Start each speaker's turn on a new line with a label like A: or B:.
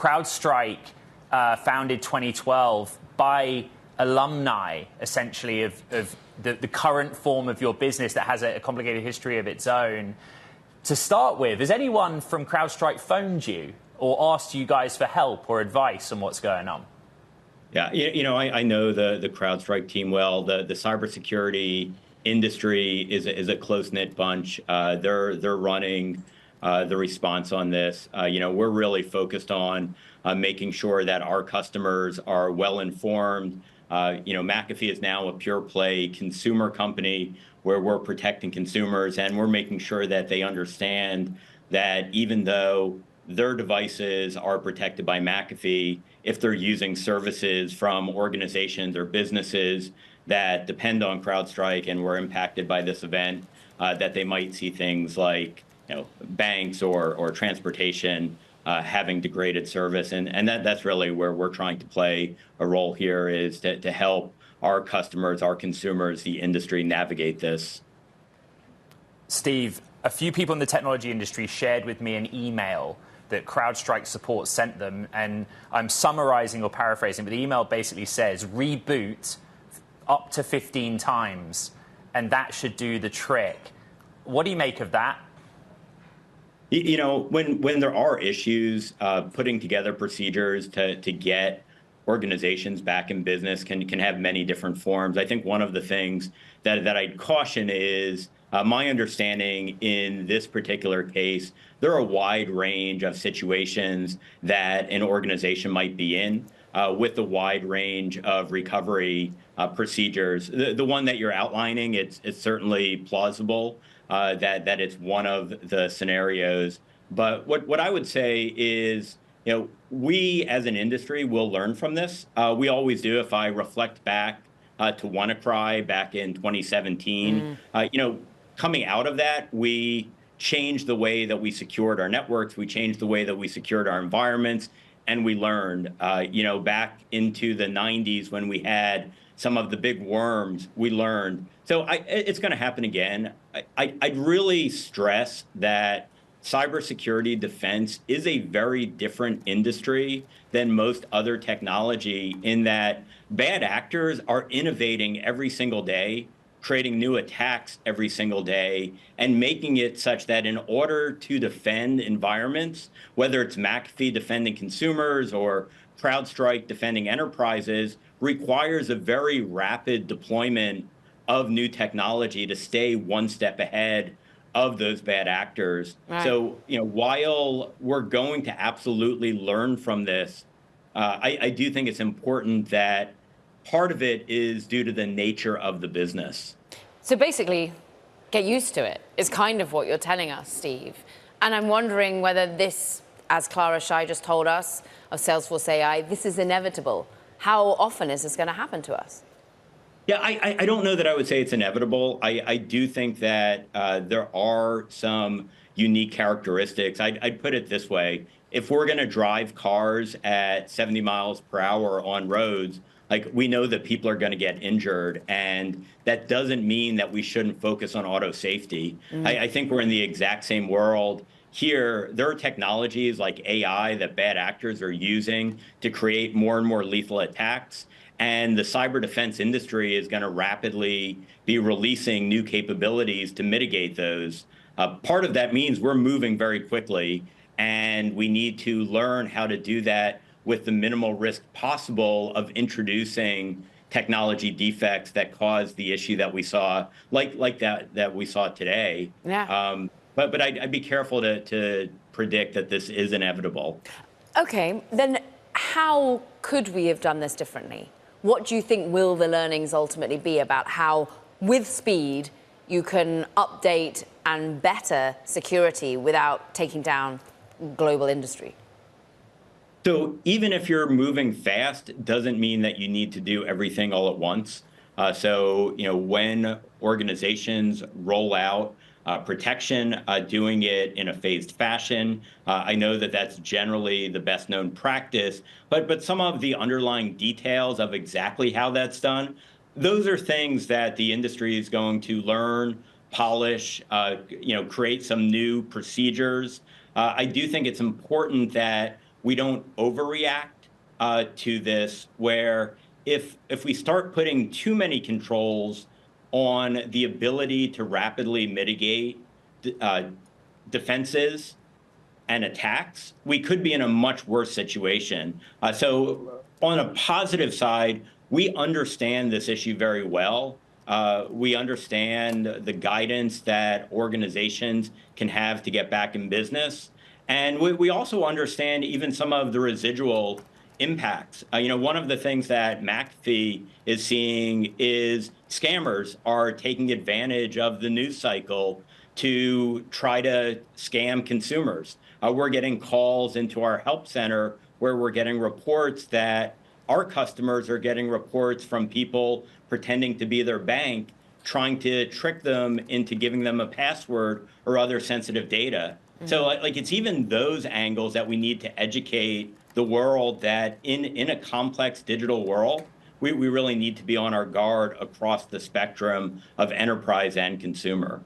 A: CrowdStrike, founded 2012 by alumni, essentially, of the current form of your business that has a complicated history of its own. To start with, has anyone from CrowdStrike phoned you or asked you guys for help or advice on what's going on?
B: Yeah, I know the CrowdStrike team well. The cybersecurity industry is a close-knit bunch. They're running the response on this. We're really focused on making sure that our customers are well informed. McAfee is now a pure play consumer company where we're protecting consumers, and we're making sure that they understand that even though their devices are protected by McAfee, if they're using services from organizations or businesses that depend on CrowdStrike and were impacted by this event, that they might see things like banks or transportation having degraded service. And that's really where we're trying to play a role here, is to help our customers, our consumers, the industry navigate this.
A: Steve, a few people in the technology industry shared with me an email that CrowdStrike support sent them, and I'm summarizing or paraphrasing, but the email basically says reboot up to 15 times, and that should do the trick. What do you make of that?
B: When there are issues, putting together procedures to get organizations back in business can have many different forms. I think one of the things that I'd caution is my understanding in this particular case, there are a wide range of situations that an organization might be in with a wide range of recovery procedures. The one that you're outlining, it's certainly plausible that it's one of the scenarios. But what I would say is, we as an industry will learn from this. We always do. If I reflect back to WannaCry back in 2017, coming out of that, we changed the way that we secured our networks. We changed the way that we secured our environments, and we learned. Back into the 90s when we had some of the big worms, we learned. So it's going to happen again. I'd really stress that cybersecurity defense is a very different industry than most other technology, in that bad actors are innovating every single day, creating new attacks every single day, and making it such that in order to defend environments, whether it's McAfee defending consumers or CrowdStrike defending enterprises, requires a very rapid deployment of new technology to stay one step ahead of those bad actors. Right. So, while we're going to absolutely learn from this, I do think it's important that part of it is due to the nature of the business.
C: So basically, get used to it is kind of what you're telling us, Steve. And I'm wondering whether this, as Clara Shai just told us of Salesforce AI, this is inevitable. How often is this going to happen to us?
B: Yeah, I don't know that I would say it's inevitable. I do think that there are some unique characteristics. I'd put it this way. If we're going to drive cars at 70 miles per hour on roads, we know that people are going to get injured, and that doesn't mean that we shouldn't focus on auto safety. I think we're in the exact same world here. There are technologies like AI that bad actors are using to create more and more lethal attacks. And the cyber defense industry is going to rapidly be releasing new capabilities to mitigate those. Part of that means we're moving very quickly, and we need to learn how to do that with the minimal risk possible of introducing technology defects that cause the issue that we saw, like that we saw today.
C: Yeah.
B: But I'd be careful to predict that this is inevitable.
C: Okay, then how could we have done this differently? What do you think will the learnings ultimately be about how, with speed, you can update and better security without taking down global industry?
B: So even if you're moving fast, it doesn't mean that you need to do everything all at once. So when organizations roll out protection, doing it in a phased fashion. I know that that's generally the best known practice, but some of the underlying details of exactly how that's done, those are things that the industry is going to learn, polish, create some new procedures. I do think it's important that we don't overreact to this, where if we start putting too many controls on the ability to rapidly mitigate defenses and attacks, we could be in a much worse situation. So on a positive side, we understand this issue very well. We understand the guidance that organizations can have to get back in business. And we also understand even some of the residual impacts. One of the things that McAfee is seeing is scammers are taking advantage of the news cycle to try to scam consumers. We're getting calls into our help center where we're getting reports that our customers are getting reports from people pretending to be their bank, trying to trick them into giving them a password or other sensitive data. So it's even those angles that we need to educate the world that in a complex digital world, we really need to be on our guard across the spectrum of enterprise and consumer.